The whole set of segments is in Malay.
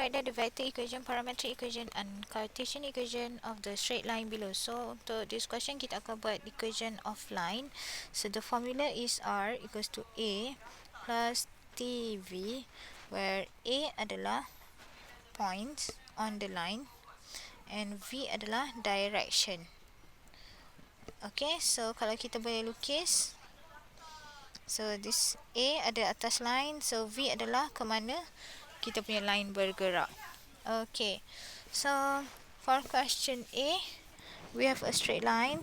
write down the vector equation, parametric equation and Cartesian equation of the straight line below. So untuk this question kita akan buat equation of line. So the formula is R equals to A plus TV, where A adalah points on the line and V adalah direction. Okay, so kalau kita boleh lukis, so this A ada atas line, so V adalah ke mana kita punya line bergerak. Okay, so for question A, we have a straight line,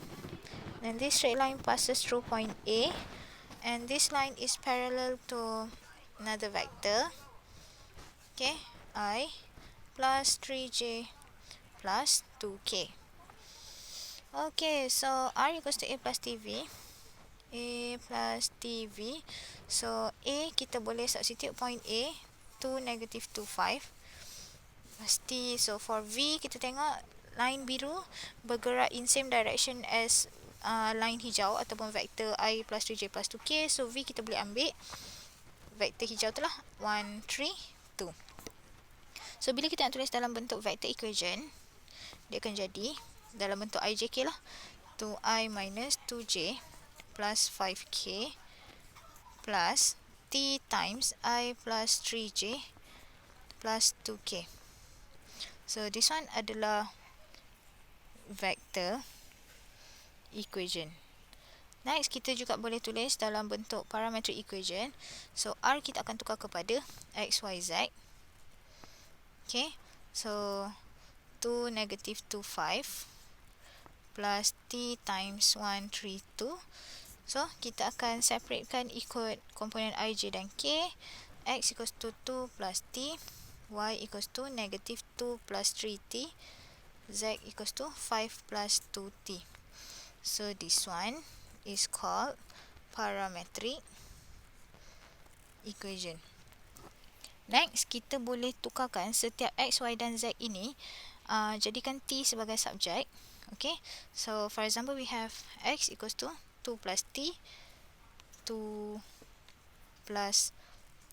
and this straight line passes through point A, and this line is parallel to another vector, okay, I plus 3j plus 2k. Okay, so R equals to A plus TV. A plus TV. So A kita boleh substitute point A to negative 25 plus T. So for V kita tengok line biru bergerak in same direction as line hijau ataupun vektor I plus 3j plus 2k. So V kita boleh ambil vektor hijau tu lah, 1, 3, 2. So bila kita nak tulis dalam bentuk vector equation, dia akan jadi dalam bentuk IJK lah, 2i minus 2j plus 5k plus t times I plus 3j plus 2k. So this one adalah vector equation. Next, kita juga boleh tulis dalam bentuk parametric equation. So R kita akan tukar kepada x, y, z. Okay, so 2 negative 2 5 plus t times 1 3 2. So kita akan separatekan ikut komponen I, j dan k. X equals to 2 plus t, y equals to negative 2 plus 3t, z equals to 5 plus 2t. So this one is called parametric equation. Next, kita boleh tukarkan setiap x, y dan z ini, jadikan t sebagai subjek. Okay, so for example we have x equals to 2 plus t, 2 plus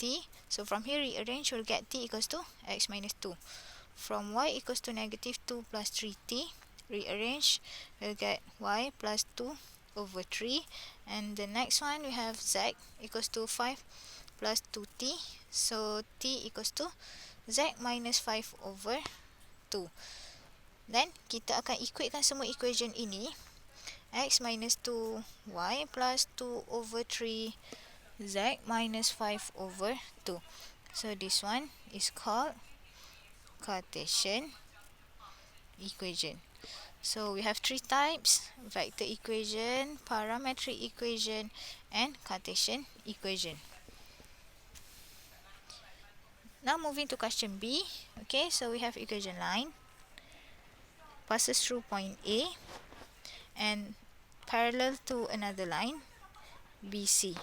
t. So from here rearrange, we'll get t equals to x minus 2. From y equals to negative 2 plus 3t, rearrange, we'll get y plus 2 over 3. And the next one we have z equals to 5 plus 2t. So t equals to z minus 5 over 2. Then kita akan equatekan semua equation ini. X minus 2y plus 2 over 3 z minus 5 over 2. So this one is called Cartesian equation. So we have three types: vector equation, parametric equation and Cartesian equation. Now moving to question B. Okay, so we have equation line passes through point A and parallel to another line BC.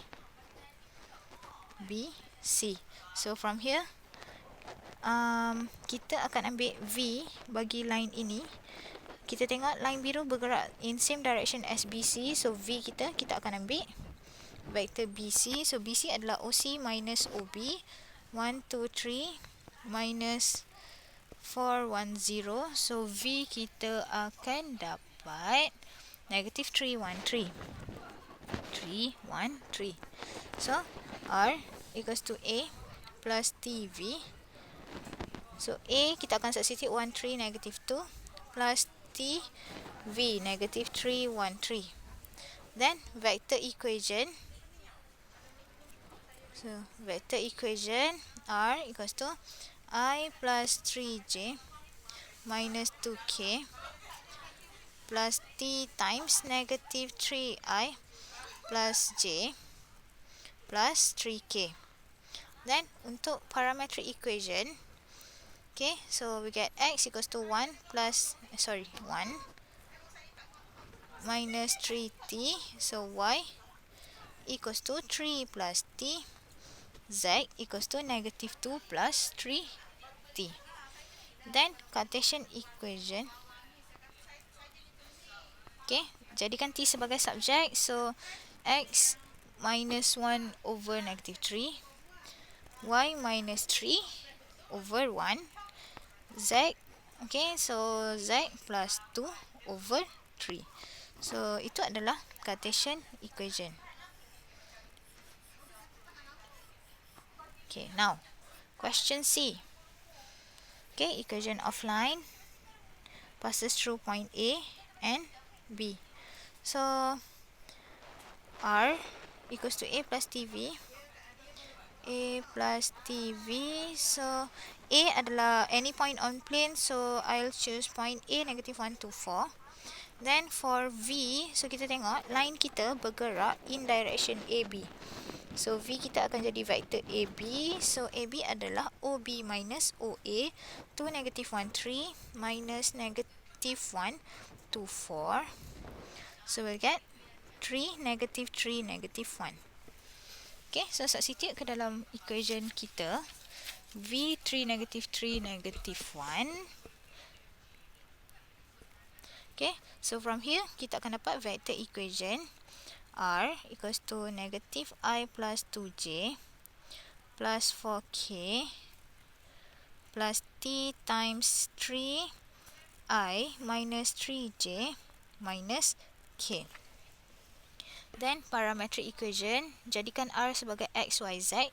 So from here kita akan ambil V bagi line ini. Kita tengok line biru bergerak in same direction as BC. So V kita akan ambil vector BC. So BC adalah OC minus OB. 1, 2, 3 minus 4, 1, 0. So V kita akan dapat negative 3, 1, 3. 3, 1, 3. So R equals to A plus TV. So A kita akan substitute 1, 3, negative 2 plus T V negative 3, 1, 3. Then vector equation. So vector equation R equals to I plus 3j minus 2k plus t times negative 3i plus j plus 3k. Then untuk parametric equation, okay, so we get x equals to 1 minus 3t. So y equals to 3 plus t, z equals to negative 2 plus 3t. Then Cartesian equation. Okay, jadikan t sebagai subjek. So x minus 1 over negative 3, y minus 3 over 1, Z. Okay, so Z plus 2 over 3. So itu adalah Cartesian equation. Okay, now question C. Okay, equation of line passes through point A and B. So R equals to A plus TV. A plus TV. So A adalah any point on plane, so I'll choose point A -1 to 4. Then for V, so kita tengok line kita bergerak in direction AB. So V kita akan jadi vektor AB. So AB adalah OB minus OA to -1 3 minus -1 to 4. So we'll get 3 -3 -1. Okay, so substitute ke dalam equation kita. V3 -3 -1. Okay, so from here kita akan dapat vector equation R equals to -I plus 2j plus 4k plus t times 3I minus 3j minus k. Then parametric equation, jadikan R sebagai x, y, z.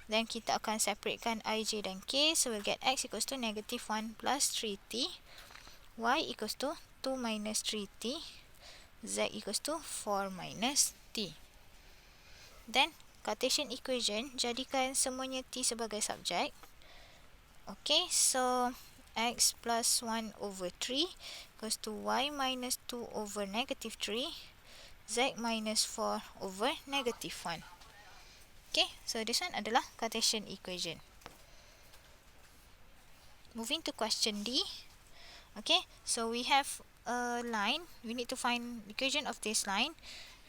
Then kita akan separatekan I, j dan k. So we'll get x equals to -1 plus 3t. Y equals to 2 minus 3t. Z equals to 4 minus t. Then Cartesian equation, jadikan semuanya t sebagai subjek. Okay, so x plus 1 over 3 equals to y minus 2 over -3. Z minus 4 over -1. Okay, so this one adalah Cartesian equation. Moving to question D. Okay, so we have a line. We need to find equation of this line.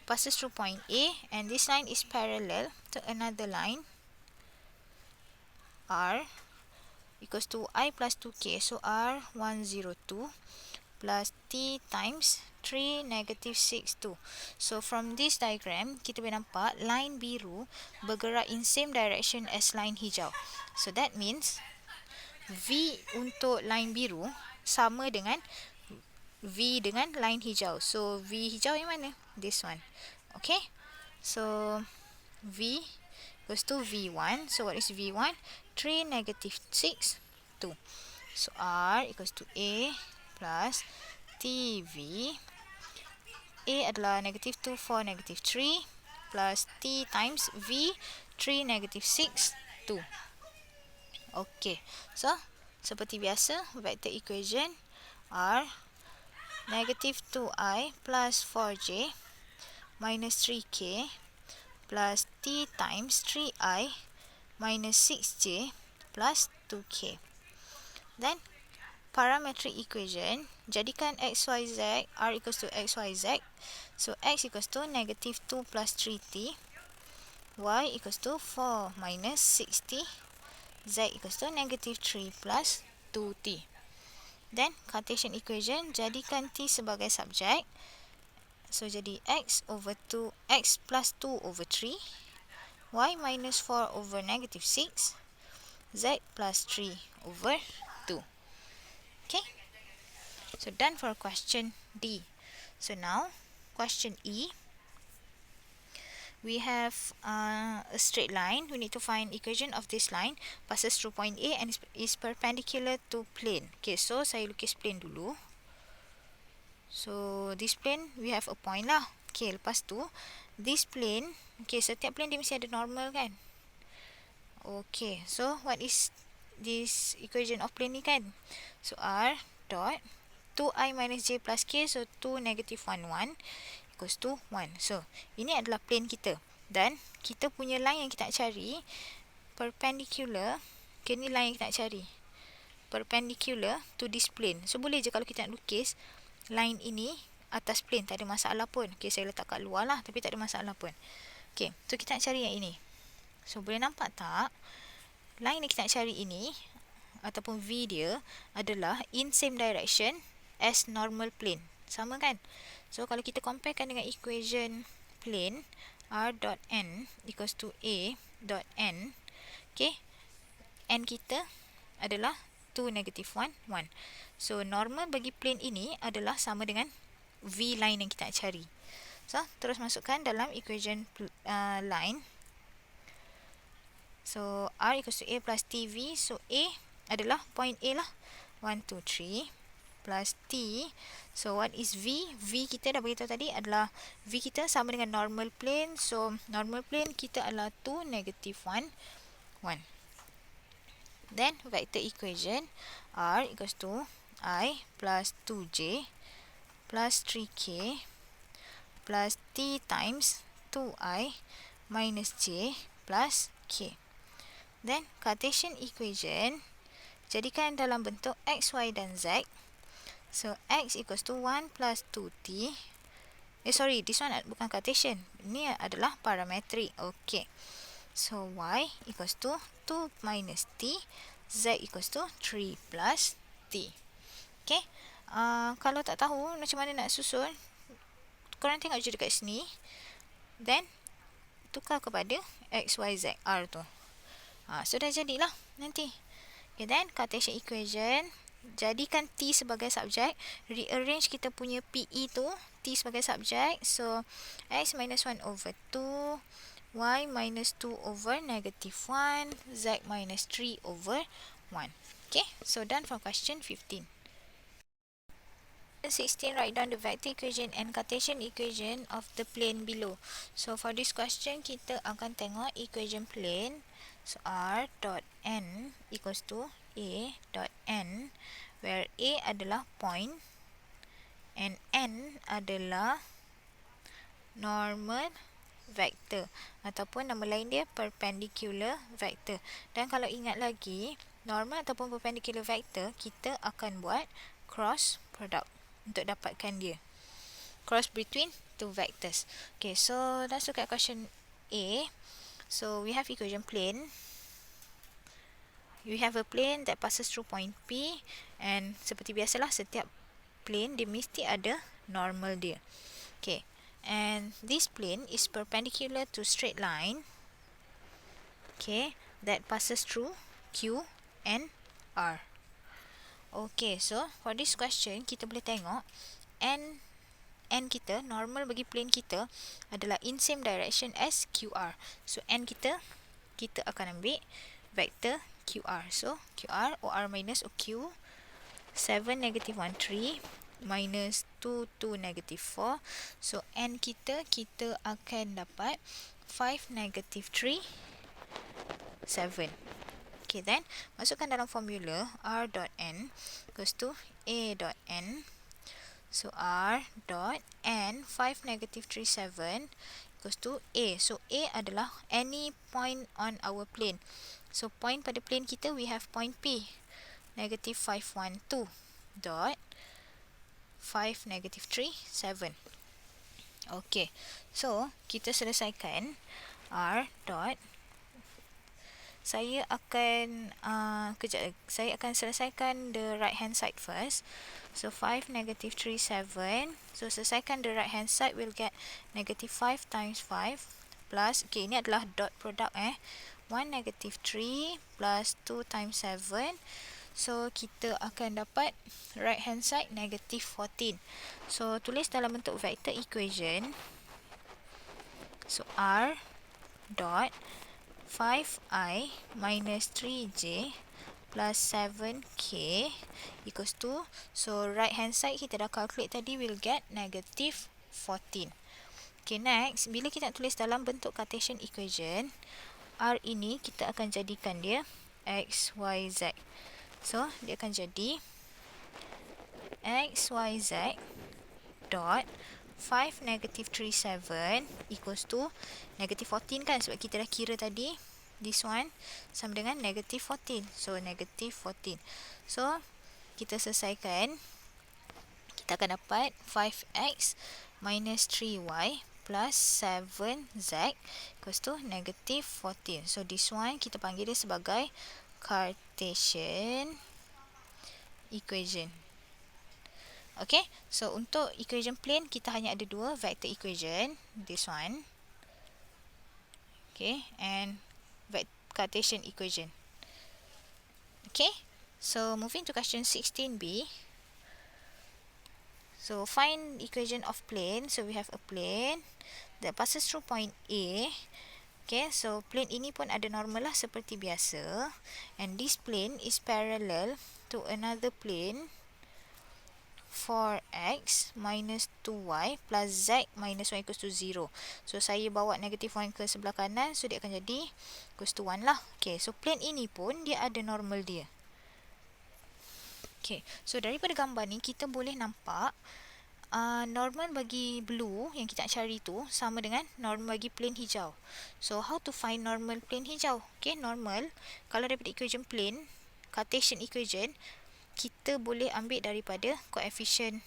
Passes through point A, and this line is parallel to another line. R equals to I plus 2k. So R102 plus t times 3 -6 2. So from this diagram, kita boleh nampak line biru bergerak in same direction as line hijau. So that means V untuk line biru sama dengan V dengan line hijau. So V hijau yang mana? This one. Okay. So V equals to V1. So what is V1? 3 -6 2. So R equals to A plus TV. A adalah -2, 4, -3 plus T times V 3 -6 2. Okay, so seperti biasa vector equation R -2i plus 4j minus 3k plus T times 3i minus 6j plus 2k. Then parametric equation, jadikan x, y, z, R equals to x, y, z. So x equals to -2 plus 3t, y equals to 4 minus 6t, z equals to -3 plus 2t. Then Cartesian equation, jadikan t sebagai subjek. So jadi x plus 2 over 3, y minus 4 over -6, z plus 3 over 2. Okay, so done for question D. So now question E. We have a straight line. We need to find equation of this line. Passes through point A and is perpendicular to plane. Okay, so saya lukis plane dulu. So this plane we have a point lah. Okay, lepas tu this plane, okay, setiap plane dia mesti ada normal kan. Okay, so what is this equation of plane ni kan? So R dot 2i minus j plus k, so 2 -1 1 equals to 1. So ini adalah plane kita, dan kita punya line yang kita nak cari perpendicular. Okay, ni line yang kita nak cari perpendicular to this plane. So boleh je kalau kita nak lukis line ini atas plane, tak ada masalah pun. Okay, saya letak kat luar lah, tapi tak ada masalah pun. Okay, so kita nak cari yang ini. So boleh nampak tak, line yang kita nak cari ini ataupun V dia adalah in same direction as normal plane. Sama kan? So kalau kita comparekan dengan equation plane R dot n equals to A dot n. Okay, n kita adalah 2, negative 1, 1. So, normal bagi plane ini adalah sama dengan V line yang kita nak cari. So, terus masukkan dalam equation line. So, R equals to A plus TV. So, A adalah point A lah. 1, 2, 3 plus T. So, what is V? V kita dah beritahu tadi adalah V kita sama dengan normal plane. So, normal plane kita adalah 2, negative 1, 1. Then, vector equation R equals to I plus 2J plus 3K plus T times 2I minus J plus K. Then, Cartesian equation jadikan dalam bentuk X, Y dan Z. So, X equals to 1 plus 2T. Sorry, this one bukan Cartesian. Ini adalah parametric. Okay. So, Y equals to 2 minus T. Z equals to 3 plus T. Okay. Kalau tak tahu macam mana nak susun, korang tengok je dekat sini. Then, tukar kepada X, Y, Z, R tu. So, dah jadilah nanti. Okay, then Cartesian equation. Jadikan T sebagai subjek. Rearrange kita punya PE tu. T sebagai subjek. So, X minus 1 over 2. Y minus 2 over negative 1. Z minus 3 over 1. Okay, so done for question 15. 16, write down the vector equation and Cartesian equation of the plane below. So, for this question, kita akan tengok equation plane. So, R dot N equals to A dot N, where A adalah point and N adalah normal vector ataupun nama lain dia perpendicular vector. Dan kalau ingat lagi, normal ataupun perpendicular vector, kita akan buat cross product untuk dapatkan dia. Cross between two vectors. Okay, so let's look at question A. So, we have equation plane. We have a plane that passes through point P, and seperti biasalah, setiap plane dia mesti ada normal dia. Okay, and this plane is perpendicular to straight line, okay, that passes through Q and R. Okay, so for this question, kita boleh tengok N kita, normal bagi plane kita adalah in same direction as QR. So, N kita akan ambil vector QR. So, QR, OR minus OQ, 7, negative 1, 3, minus 2, 2, negative 4. So, N kita akan dapat 5, negative 3, 7. Okay, then, masukkan dalam formula R dot N equals to A dot N. So, R dot N 5 negative 3 7 equals to A. So, A adalah any point on our plane. So, point pada plane kita, we have point P. Negative 5 1 2 dot 5 negative 3 7. Okay. So, kita selesaikan R dot. Saya akan saya akan selesaikan the right hand side first. So, 5 negative 3 7. So, selesaikan the right hand side, we'll get negative 5 times 5 plus, okay, ini adalah dot product 1 negative 3 plus 2 times 7. So, kita akan dapat right hand side negative 14. So, tulis dalam bentuk vector equation. So, R dot 5i minus 3j plus 7k equals to, so right hand side kita dah calculate tadi, will get negative 14. Okay, next, bila kita nak tulis dalam bentuk Cartesian equation, R ini kita akan jadikan dia x, y, z. So, dia akan jadi x, y, z dot 5 negative 3 7 equals to negative 14 kan, sebab kita dah kira tadi this one sama dengan negative 14. So, negative 14. So, kita selesaikan, kita akan dapat 5x minus 3y plus 7z equals to negative 14. So, this one kita panggil dia sebagai Cartesian equation. Okay, so untuk equation plane kita hanya ada dua vector equation, this one, okay, and Cartesian equation. Okay, So moving to question 16b. So find equation of plane. So we have a plane that passes through point A. Okay, so plane ini pun ada normal lah seperti biasa. And this plane is parallel to another plane for x minus 2y plus z minus 1 equals to 0. So saya bawa negative 1 ke sebelah kanan, so dia akan jadi equals to 1 lah. Okay, so plane ini pun dia ada normal dia. Okay, so daripada gambar ni kita boleh nampak normal bagi blue yang kita nak cari tu sama dengan normal bagi plane hijau. So how to find normal plane hijau? Okay, normal kalau daripada equation plane, Cartesian equation, kita boleh ambil daripada koefisien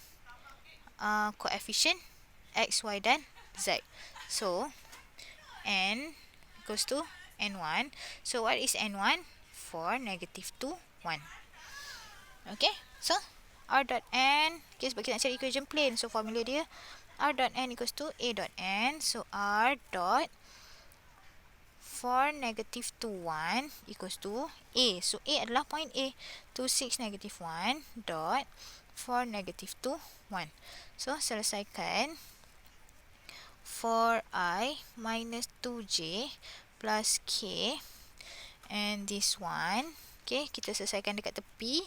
x, y dan z. So n equals to n1. So what is n1? 4, negative 2, 1. Okay, so r dot n, okay, sebab kita nak cari equation plane, so formula dia r dot n equals to a dot n. So r dot 4, negative 2, 1 equals to a. So a adalah point A. 2, 6, negative 1 dot 4, negative 2, 1. So selesaikan 4i minus 2j plus k, and this one, okay, kita selesaikan dekat tepi.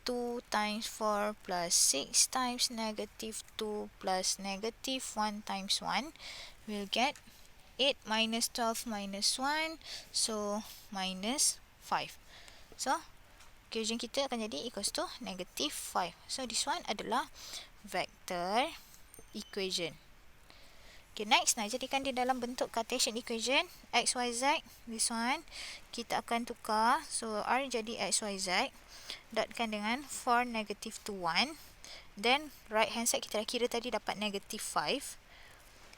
2 times 4 plus 6 times negative 2 plus negative 1 times 1 will get 8 minus 12 minus 1, so minus 5. So equation kita akan jadi equals to negative 5. So this one adalah vector equation. Okay, next nak jadikan dia dalam bentuk Cartesian equation x, y, z. This one kita akan tukar, so r jadi x, y, z, dotkan dengan 4, negative 2, 1. Then right hand side kita dah kira tadi dapat negative 5.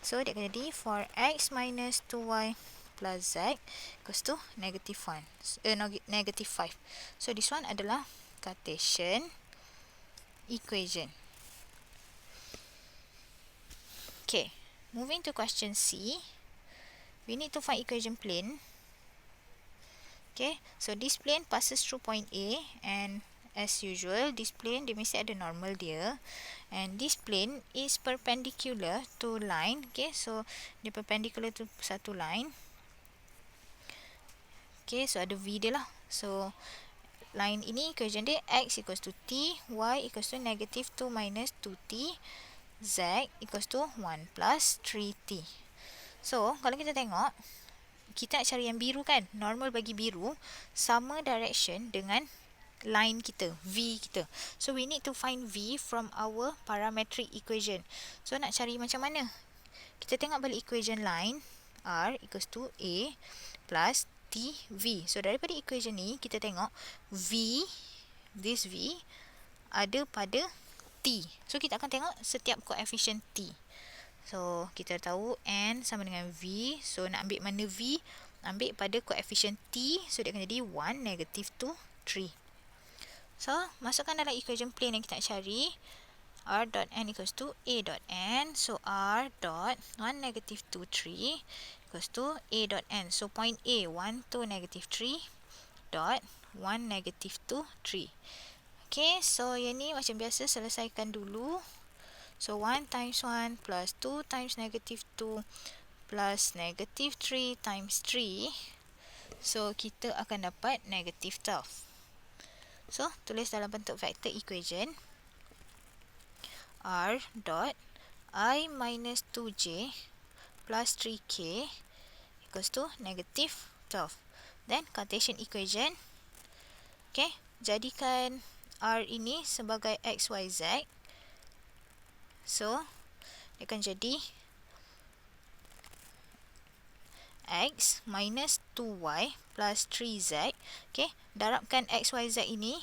So dia akan jadi 4x minus 2y plus z equals to negative 1, negative 5. So this one adalah Cartesian equation. Okay, moving to question C. We need to find equation plane. Okay, so this plane passes through point A, and as usual, this plane dia mesti ada normal dia, and this plane is perpendicular to line. Okay, so dia perpendicular to satu line. Okay, so ada V dia lah. So line ini equation dia x equals to t, y equals to negative 2 minus 2t, z equals to 1 plus 3t. So kalau kita tengok, kita nak cari yang biru kan, normal bagi biru sama direction dengan line kita, V kita. So we need to find V from our parametric equation. So nak cari macam mana? Kita tengok balik equation line, R equals to A plus T V. So daripada equation ni kita tengok V, this V ada pada T. So kita akan tengok setiap koefisien T. So kita tahu N sama dengan V. So nak ambil mana V? Ambil pada koefisien T. So dia akan jadi 1, negative 2, 3. So masukkan dalam equation plane yang kita nak cari. R dot N equals to A dot N. So R dot 1, negative 2, 3 equals to A dot N. So point A, 1, 2, negative 3 dot 1, negative 2, 3. Okay, so yang ni macam biasa selesaikan dulu. So 1 times 1 plus 2 times negative 2 plus negative 3 times 3. So kita akan dapat negative 12. So tulis dalam bentuk vector equation. R dot I minus 2j plus 3k equals to negative 12. Then Cartesian equation. Okay, jadikan R ini sebagai x, y, z. So dia akan jadi x minus 2y plus 3z. Okay, darabkan x, y, z ini,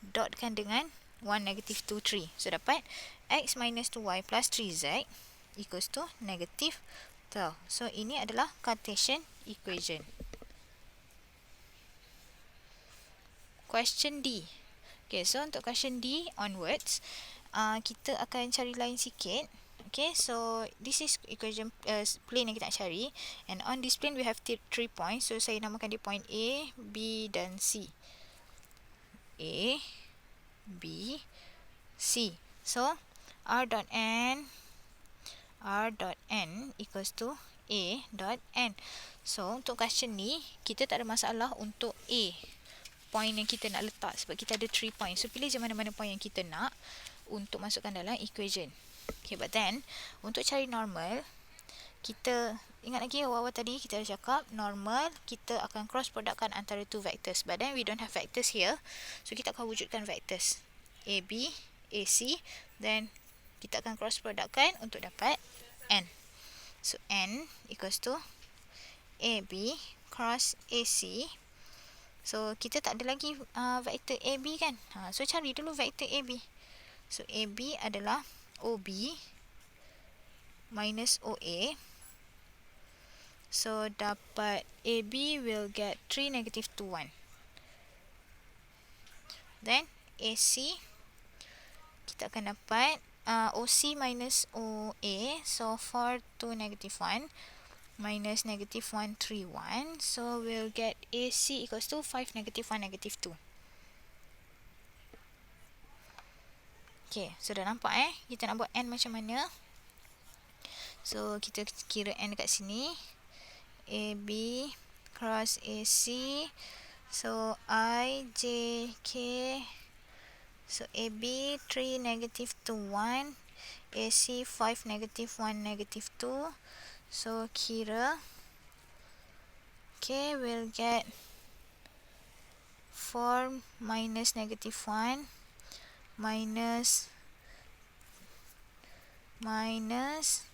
dotkan dengan 1, negative 2, 3. So dapat x minus 2y plus 3z equals to negative 12. So ini adalah Cartesian equation. Question D. Okay, so untuk question D onwards, kita akan cari line sikit. Okay, so this is equation plane yang kita nak cari, and on this plane we have 3 points. So saya namakan dia point A, B dan C. A, B, C. So R dot n equals to A dot n. So untuk question ni kita tak ada masalah untuk A, point yang kita nak letak, sebab kita ada 3 points. So pilih je mana-mana point yang kita nak untuk masukkan dalam equation. Okay, but then untuk cari normal, kita ingat lagi awal-awal tadi kita dah cakap normal kita akan cross productkan antara two vectors, but then we don't have vectors here, so kita akan wujudkan vectors AB, AC, then kita akan cross productkan untuk dapat n. So n equals to AB cross AC. So kita tak ada lagi vektor AB kan, so cari dulu vektor AB. So AB adalah OB minus OA. So dapat AB will get 3, -2, 1. Then AC kita akan dapat OC minus OA. So 4, 2, -1 minus -1, 3, 1. So we'll get AC equals to 5, -1, -2. Okay, so dah nampak kita nak buat n macam mana. So kita kira n dekat sini. AB cross AC. So I, J, K. So AB 3, -2, 1. AC 5, -1, -2. So kira. Okay, we'll get 4 minus -1 minus -6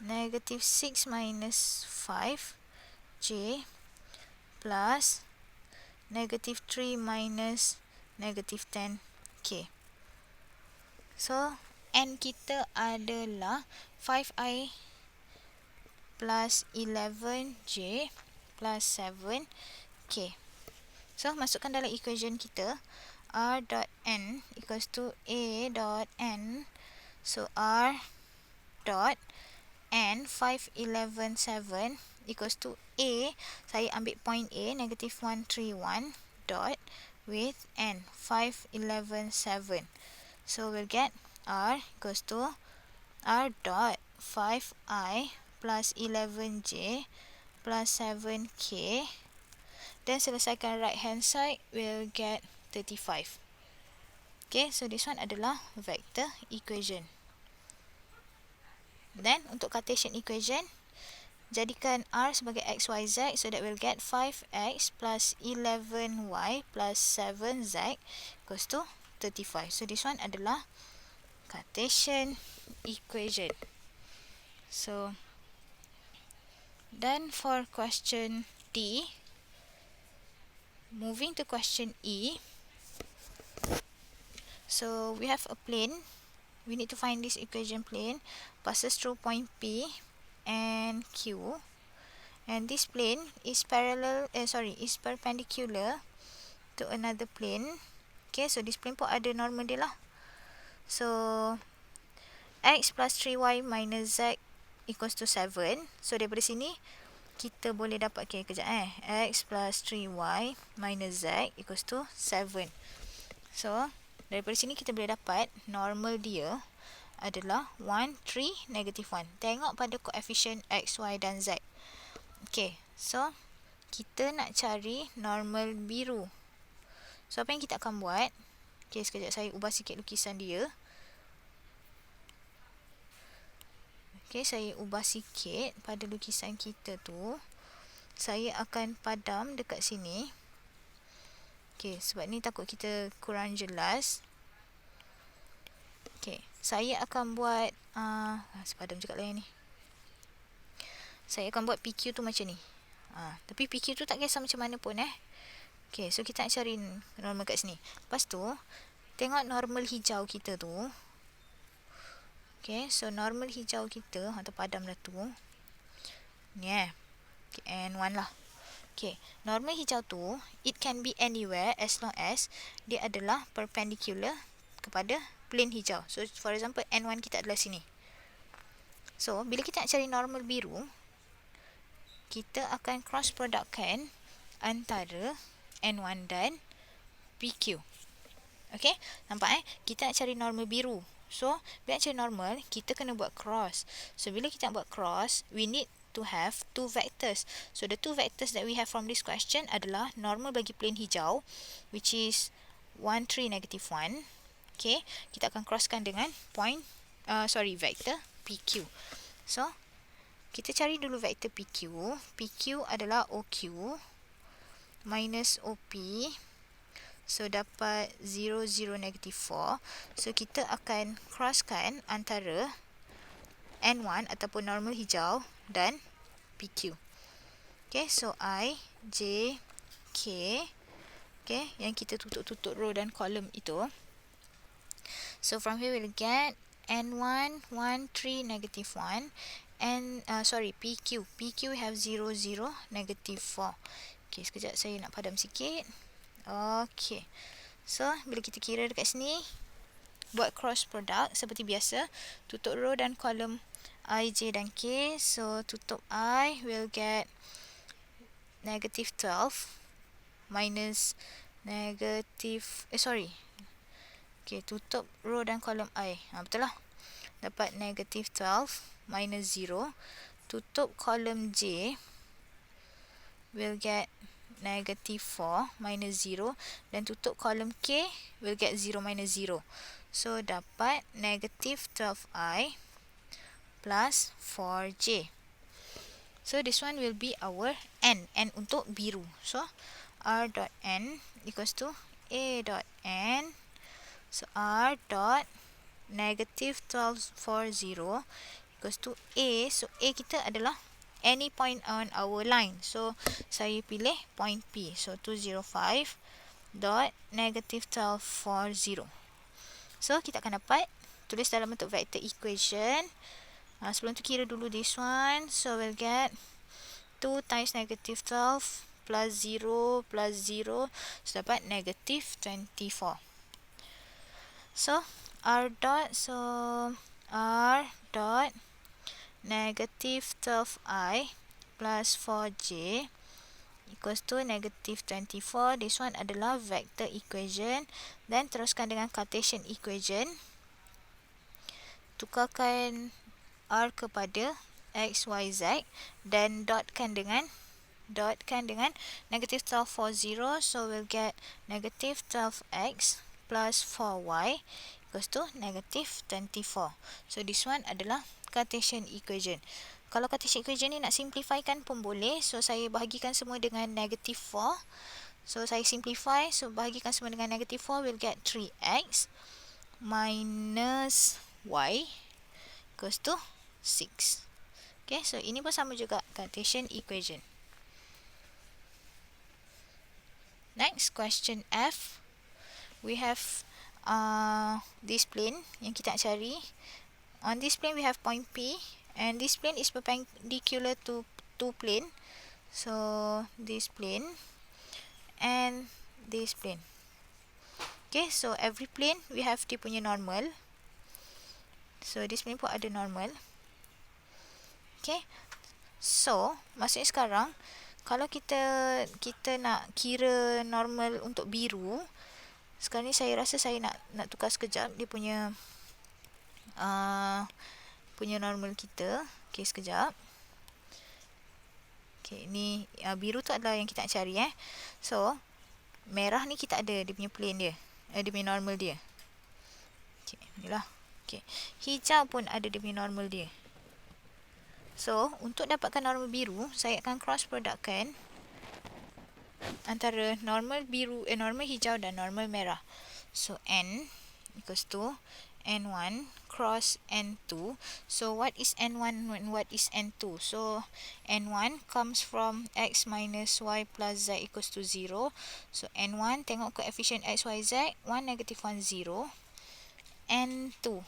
minus 5 J plus -3 minus -10 K. So n kita adalah 5i plus 11j plus 7k. So masukkan dalam equation kita, R dot n equals to A dot n. So R dot n 5, 11, 7 equals to A. Saya ambil point A, -1, 3, 1 dot with n 5, 11, 7. So we'll get R equals to R dot 5i plus 11j plus 7k. Then selesaikan right hand side, we'll get 35. Okay, so this one adalah vector equation. Then untuk Cartesian equation, jadikan R sebagai x, y, z, so that we'll get 5x plus 11y plus 7z equals to 35. So this one adalah Cartesian equation. So then for question D, moving to question E. So we have a plane. We need to find this equation plane passes through point P and Q, and this plane is perpendicular to another plane. Okay, so this plane pun ada normal dia lah. So x plus 3y minus z equals to 7. So daripada sini kita boleh dapat, x plus 3y minus z equals to 7. So daripada sini kita boleh dapat normal dia adalah 1, 3, -1. Tengok pada koefisien x, y dan z. Okay, so kita nak cari normal biru. So apa yang kita akan buat? Okay, sekejap saya ubah sikit lukisan dia. Okay, saya ubah sikit pada lukisan kita tu. Saya akan padam dekat sini. Okay, sebab ni takut kita kurang jelas. Okay, saya akan buat sepadam cakap lain ni. Saya akan buat PQ tu macam ni. Tapi PQ tu tak kisah macam mana pun Okay, so kita nak cari normal kat sini. Lepas tu tengok normal hijau kita tu. Okay, so normal hijau kita terpadam dah tu. Ni okay, and 1 lah. Okay, normal hijau tu it can be anywhere as long as dia adalah perpendicular kepada plane hijau. So for example N1 kita adalah sini. So, bila kita nak cari normal biru, kita akan cross productkan antara N1 dan PQ. Okay, nampak kita nak cari normal biru. So, bila nak cari normal, kita kena buat cross. So, bila kita nak buat cross, we need to have two vectors. So, the two vectors that we have from this question adalah normal bagi plane hijau, which is 1, 3, -1. Okay, kita akan crosskan dengan vector PQ. So, kita cari dulu vektor PQ. PQ adalah OQ minus OP. So, dapat 0, 0, -4. So, kita akan crosskan antara N1 ataupun normal hijau dan PQ. Okay, so I, J, K. Okay, yang kita tutup row dan kolom itu. So, from here we'll get N1, 1, 3, -1. And, PQ. PQ have 0, 0, -4. Okay, sekejap saya nak padam sikit. Okay. So, bila kita kira dekat sini, buat cross product seperti biasa. Tutup row dan kolom I, J dan K. So, tutup I will get -12 minus Okay, tutup row dan kolom I. Betul lah. Dapat -12 minus 0. Tutup kolom J will get -4 minus 0. Dan tutup kolom K will get 0 minus 0. So, dapat -12I plus 4J. So, this one will be our N. N untuk biru. So, R dot N equals to A dot N. So, R dot -1240 equals to A. So, A kita adalah any point on our line. So, saya pilih point P. So, 205 dot -1240. So, kita akan dapat tulis dalam bentuk vector equation. Sebelum tu kira dulu this one. So, we'll get 2 times -12 plus 0 plus 0. So, dapat -24. So, R dot -12I plus 4J equals to -24. This one adalah vector equation. Dan teruskan dengan Cartesian equation. Tukarkan R kepada X, Y, Z. Dan dotkan dengan -1240. So, we'll get -12X plus 4Y equals to -24. So, this one adalah Cartesian equation. Kalau Cartesian equation ni nak simplifykan pun boleh. So, saya bahagikan semua dengan -4. So, saya simplify. So, bahagikan semua dengan -4. We'll get 3x minus y equals to 6. Okay, so ini pun sama juga Cartesian equation. Next, question F. We have this plane yang kita nak cari. On this plane, we have point P. And this plane is perpendicular to two plane. So, this plane and this plane. Okay, so every plane, we have dia punya normal. So, this plane pun ada normal. Okay, so, maksudnya sekarang, kalau kita nak kira normal untuk biru, sekarang ni saya rasa saya nak tukar sekejap dia punya normal kita. Okay, sekejap. Okay, ni biru tu adalah yang kita nak cari. So, merah ni kita ada dia punya plane dia. Dia punya normal dia. Okay, inilah. Okay, hijau pun ada dia punya normal dia. So, untuk dapatkan normal biru, saya akan cross productkan antara normal biru, normal hijau dan normal merah. So, N equals to N1 cross N2. So, what is N1 and what is N2? So, N1 comes from X minus Y plus Z equals to 0. So, N1, tengok coefficient X, Y, Z. 1, -1, 0. N2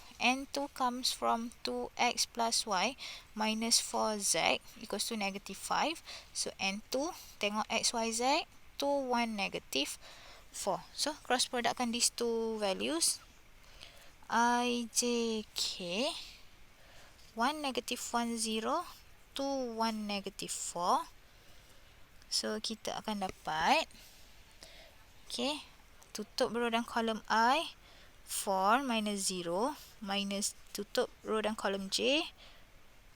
comes from 2x plus y minus 4z equals to -5. So, N2, tengok x, y, z. 2, 1, -4. So, cross productkan these two values. I, J, K 1, negative 1, 0, 2, 1, negative 4. So, kita akan dapat, okay, tutup row dan kolom I, 4 minus 0, minus tutup row dan kolom J,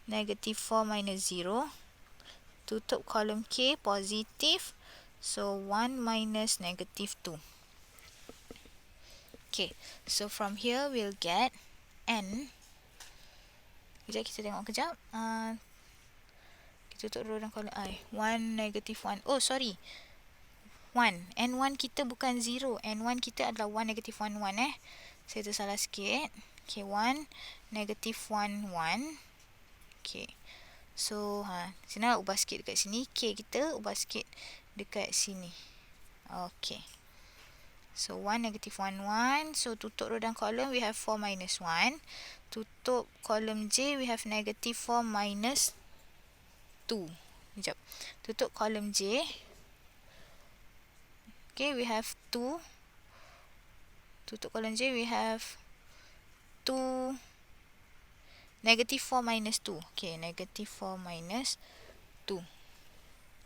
negative 4 minus 0, tutup kolom K, positif, so 1 minus negative 2. Okay, so from here we'll get N. Kejap, kita tengok kejap. Kita tutup row dan kolom I. 1, negative 1. Oh, sorry. 1. N1 kita bukan 0. N1 kita adalah 1, negative 1, 1 . Saya tersalah sikit. Okay, 1, negative 1, 1. Okay. So, sini nak ubah sikit dekat sini. K kita ubah sikit dekat sini. Okay. So, 1, negative 1, 1. So, tutup row dan kolom, we have 4 minus 1. Tutup kolom J, we have negative 4 minus 2. Sekejap. Tutup kolom J. Okay, we have 2. Tutup kolom J, we have 2. Negative 4 minus 2. Okay, negative 4 minus 2.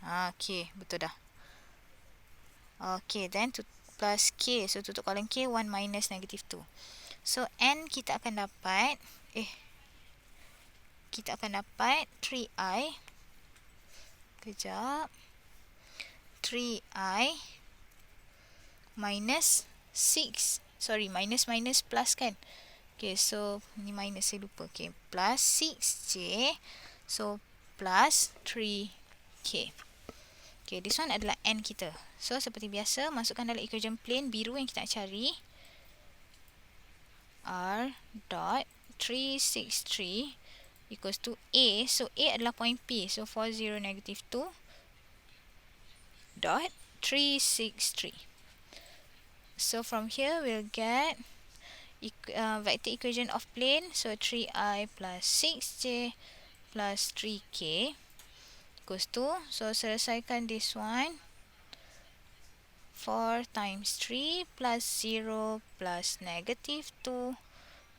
Okay, betul dah. Okay, then plus K. So, tutup kolom K, 1 minus negative 2. So, N kita akan dapat, kita akan dapat 3I. Kejap. 3I minus 6. Sorry, minus plus kan. Okay, so ni minus, saya lupa. Okay, plus 6J. So, plus 3K. Okay, this one adalah N kita. So, seperti biasa, masukkan dalam equation plane biru yang kita nak cari. R dot 363 equals to A. So, A adalah point P. So, 40, negative 2 dot 363. So, from here, we'll get vector equation of plane. So, 3I plus 6J plus 3K equals to, so, selesaikan this one. 4 times 3 plus 0 plus negative 2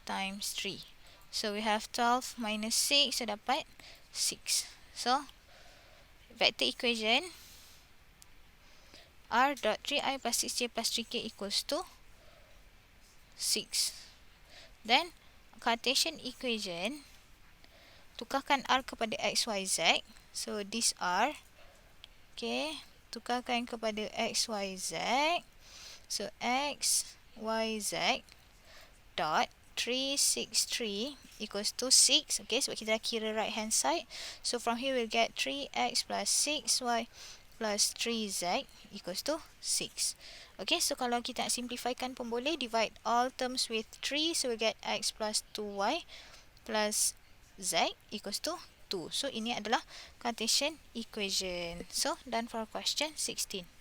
times 3. So, we have 12 minus 6. So, dapat 6. So, vector equation R dot 3I plus 6J plus 3K equals to 6. Then, Cartesian equation, tukarkan R kepada X, Y, Z. So, this R, okay, tukarkan kepada X, Y, Z. So, X, Y, Z dot 363 equals to 6. Okay, sebab kita dah kira right hand side. So, from here we'll get 3x plus 6y plus 3z equals to 6. Okay, so kalau kita nak simplifykan pun boleh. Divide all terms with 3. So, we'll get x plus 2y plus z equals to 2. So, ini adalah Cartesian equation. So, done for question 16.